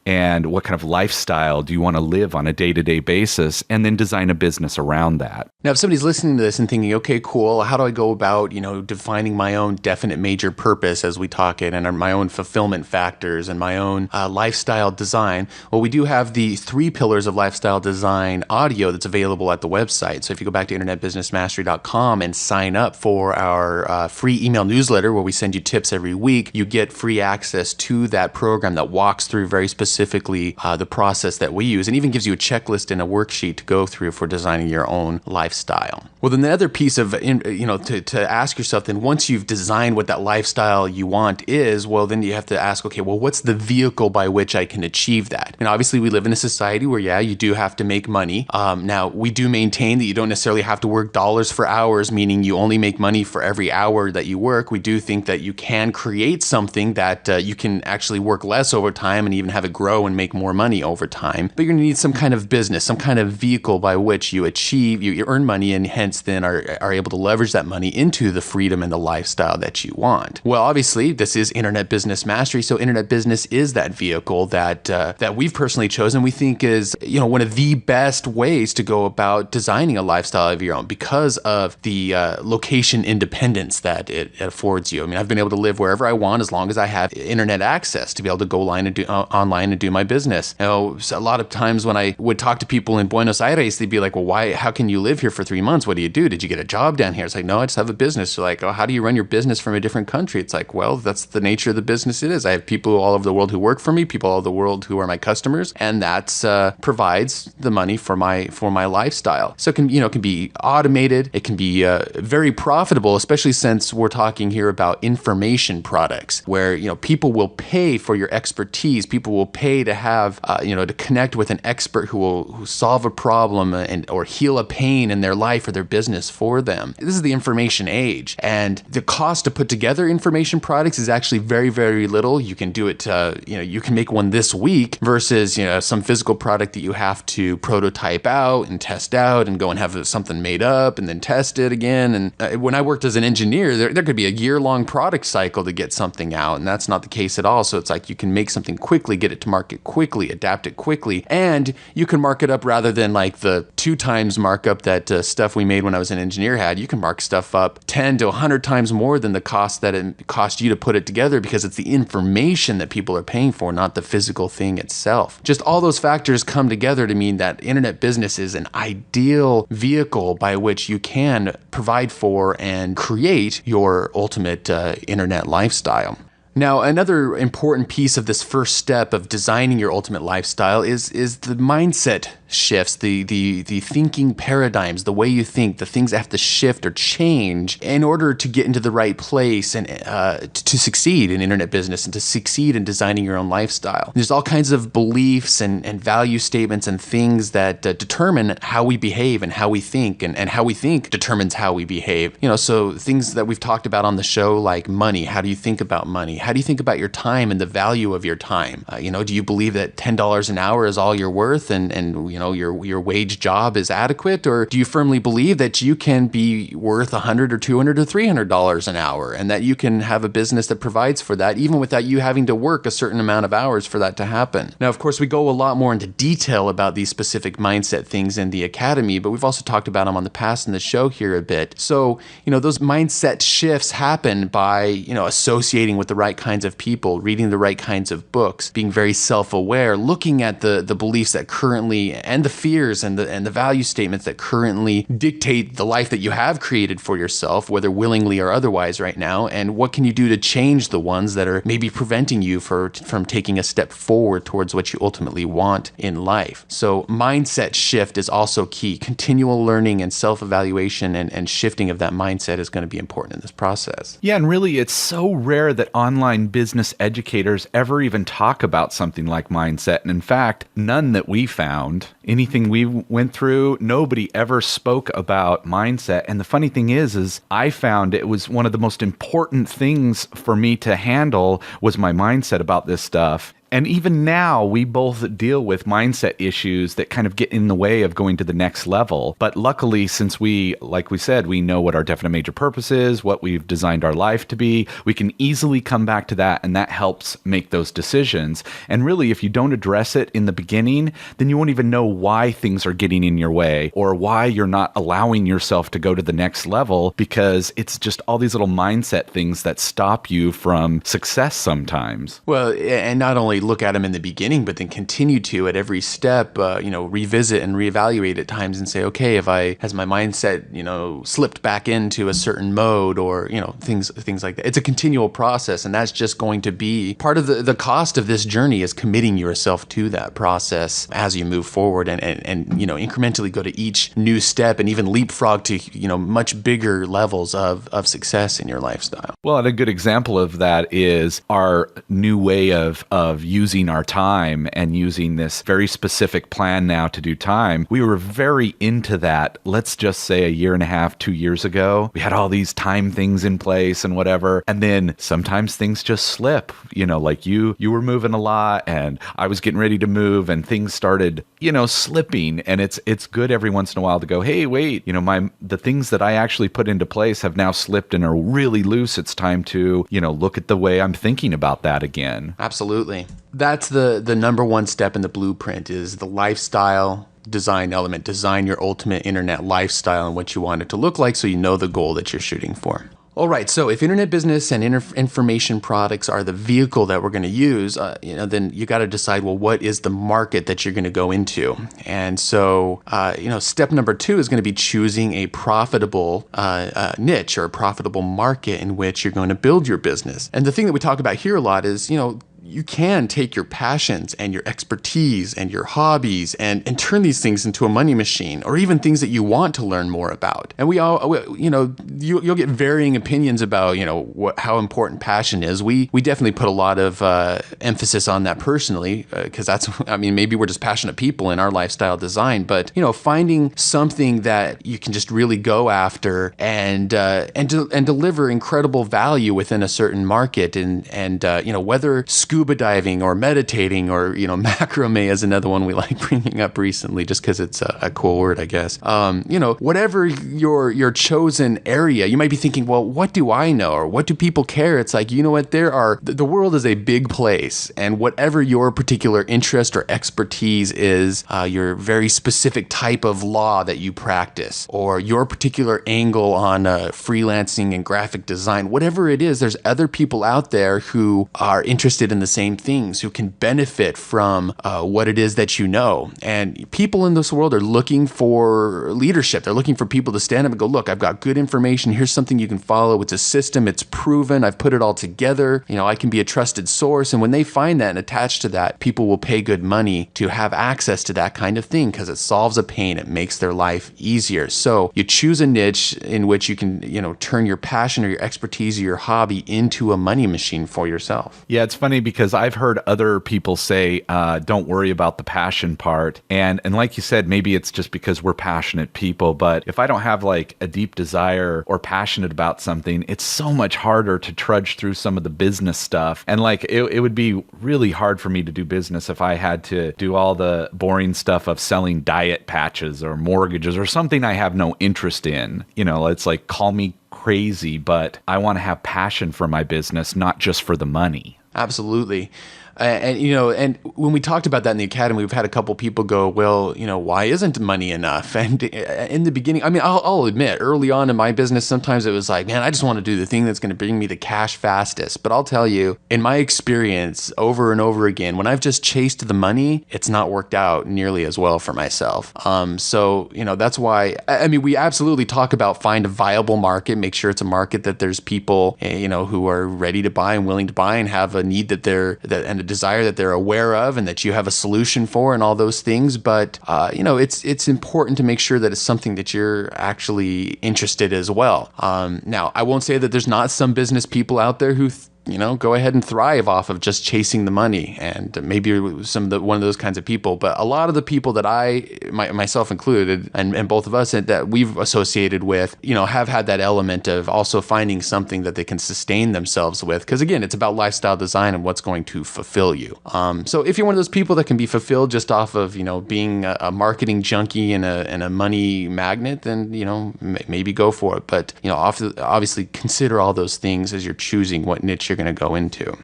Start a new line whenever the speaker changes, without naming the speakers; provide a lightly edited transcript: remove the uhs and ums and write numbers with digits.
and what kind of lifestyle do you want to live on a day-to-day basis, and then design a business around that.
Now, if somebody's listening to this and thinking, okay, cool, how do I go about, defining my own definite major purpose as we talk it, and my own fulfillment factors and my own lifestyle design? Well, we do have the 3 pillars of lifestyle design audio that's available at the website. So if you go back to internetbusinessmastery.com and sign up for our free email newsletter where we send you tips every week, you get free access to that program that walks through very specifically the process that we use, and even gives you a checklist and a worksheet to go through for designing your own lifestyle. Well, then the other piece of, to ask yourself, then once you've designed what that lifestyle you want is, well, then you have to ask, okay, well, what's the vehicle by which I can achieve that? And obviously we live in a society where, you do have to make money. Now, we do maintain that you don't necessarily have to work dollars for hours, meaning you only make money for every hour that you work. We do think that you can create something that you can actually work less over time and even have it grow and make more money over time. But you're going to need some kind of business, some kind of vehicle by which you achieve, you earn money, and hence then are able to leverage that money into the freedom and the lifestyle that you want. Well, obviously, this is Internet Business Mastery, so Internet Business is that vehicle that we've personally chosen. We think is one of the best ways to go about designing a lifestyle of your own because of the location independence that it affords you. I mean, I've been able to live wherever I want as long as I have internet access to be able to go online and do my business. So a lot of times when I would talk to people in Buenos Aires, they'd be like, well, how can you live here for 3 months? What do you do? Did you get a job down here? It's like, no, I just have a business. They're like, oh, how do you run your business from a different country? It's like, well, that's the nature of the business it is. I have people all over the world who work for me, people all over the world who are my customers, and that's provides the money for my lifestyle. So it can be automated. It can be very profitable, especially since we're talking here about information products where, people will pay for your expertise. People will pay to have, to connect with an expert who solve a problem or heal a pain in their life or their business for them. This is the information age, and the cost to put together information products is actually very, very little. You can do it, you can make one this week versus, some physical product that you have to prototype out and test out and go and have something made up and then test it again. And when I worked as an engineer, there could be a year-long product cycle to get something out, and that's not the case at all. So it's like you can make something quickly, get it to market quickly, adapt it quickly, and you can mark it up rather than like the 2 times markup that stuff we made when I was an engineer had. You can mark stuff up 10 to 100 times more than the cost that it cost you to put it together because it's the information that people are paying for, not the physical thing itself. Just all those factors come together to mean that internet business is an ideal vehicle by which you can provide for and create your ultimate internet lifestyle. Now, another important piece of this first step of designing your ultimate lifestyle is the mindset shifts, the thinking paradigms, the way you think, the things that have to shift or change in order to get into the right place and to succeed in internet business and to succeed in designing your own lifestyle. There's all kinds of beliefs and value statements and things that determine how we behave and how we think, and how we think determines how we behave. So things that we've talked about on the show like money. How do you think about money? How do you think about your time and the value of your time? Do you believe that $10 an hour is all you're worth and your wage job is adequate? Or do you firmly believe that you can be worth $100 or $200 or $300 an hour and that you can have a business that provides for that even without you having to work a certain amount of hours for that to happen? Now, of course, we go a lot more into detail about these specific mindset things in the Academy, but we've also talked about them on the past in the show here a bit. So, those mindset shifts happen by, associating with the right kinds of people, reading the right kinds of books, being very self-aware, looking at the beliefs that currently, and the fears and the value statements that currently dictate the life that you have created for yourself, whether willingly or otherwise right now, and what can you do to change the ones that are maybe preventing you from taking a step forward towards what you ultimately want in life. So mindset shift is also key. Continual learning and self-evaluation and shifting of that mindset is going to be important in this process.
Yeah, and really it's so rare that online business educators ever even talk about something like mindset. And in fact, none that we found. Anything we went through, nobody ever spoke about mindset. And the funny thing is I found it was one of the most important things for me to handle was my mindset about this stuff. And even now, we both deal with mindset issues that kind of get in the way of going to the next level. But luckily, since we, like we said, we know what our definite major purpose is, what we've designed our life to be, we can easily come back to that, and that helps make those decisions. And really, if you don't address it in the beginning, then you won't even know why things are getting in your way or why you're not allowing yourself to go to the next level, because it's just all these little mindset things that stop you from success sometimes.
Well, and not only look at them in the beginning, but then continue to at every step, revisit and reevaluate at times and say, okay, has my mindset, slipped back into a certain mode, or, things like that. It's a continual process, and that's just going to be part of the cost of this journey, is committing yourself to that process as you move forward and incrementally go to each new step and even leapfrog to, much bigger levels of success in your lifestyle.
Well, and a good example of that is our new way of using our time and using this very specific plan now to do time. We were very into that, let's just say a year and a half, 2 years ago. We had all these time things in place and whatever. And then sometimes things just slip, like you were moving a lot and I was getting ready to move and things started, slipping. And it's good every once in a while to go, hey, wait, the things that I actually put into place have now slipped and are really loose. It's time to, look at the way I'm thinking about that again.
Absolutely. That's the number one step in the blueprint, is the lifestyle design element. Design your ultimate internet lifestyle and what you want it to look like, so you know the goal that you're shooting for. All right, so if internet business and information products are the vehicle that we're going to use, then you got to decide, well, what is the market that you're going to go into? And so, step number 2 is going to be choosing a profitable niche or a profitable market in which you're going to build your business. And the thing that we talk about here a lot is, you can take your passions and your expertise and your hobbies and turn these things into a money machine, or even things that you want to learn more about. And you'll get varying opinions about, how important passion is. We definitely put a lot of emphasis on that personally, because maybe we're just passionate people in our lifestyle design, but, finding something that you can just really go after and deliver incredible value within a certain market, and whether scuba diving or meditating or, macrame is another one we like bringing up recently, just because it's a cool word, I guess. Whatever your chosen area, you might be thinking, well, what do I know? Or what do people care? It's like, what, the world is a big place, and whatever your particular interest or expertise is, your very specific type of law that you practice, or your particular angle on freelancing and graphic design, whatever it is, there's other people out there who are interested in the same things, who can benefit from what it is that you know. And people in this world are looking for leadership. They're looking for people to stand up and go, look, I've got good information. Here's something you can follow. It's a system. It's proven. I've put it all together. I can be a trusted source. And when they find that and attach to that, people will pay good money to have access to that kind of thing, because it solves a pain. It makes their life easier. So you choose a niche in which you can, turn your passion or your expertise or your hobby into a money machine for yourself.
Yeah, it's funny because I've heard other people say, don't worry about the passion part. And like you said, maybe it's just because we're passionate people. But if I don't have like a deep desire or passionate about something, it's so much harder to trudge through some of the business stuff. And like it would be really hard for me to do business if I had to do all the boring stuff of selling diet patches or mortgages or something I have no interest in. It's like, call me crazy, but I want to have passion for my business, not just for the money.
Absolutely. And when we talked about that in the academy, we've had a couple people go, well, why isn't money enough? And in the beginning, I'll admit, early on in my business, sometimes it was like, man, I just want to do the thing that's going to bring me the cash fastest. But I'll tell you, in my experience, over and over again, when I've just chased the money, it's not worked out nearly as well for myself. So that's why, we absolutely talk about find a viable market, make sure it's a market that there's people, who are ready to buy and willing to buy and have a need and a desire that they're aware of and that you have a solution for and all those things. But, it's important to make sure that it's something that you're actually interested as well. Now, I won't say that there's not some business people out there who go ahead and thrive off of just chasing the money, and maybe one of those kinds of people. But a lot of the people that myself included, and both of us that we've associated with, have had that element of also finding something that they can sustain themselves with. Because again, it's about lifestyle design and what's going to fulfill you. So if you're one of those people that can be fulfilled just off of, being a marketing junkie and a money magnet, then, maybe go for it. But, obviously consider all those things as you're choosing what niche you're going to go into.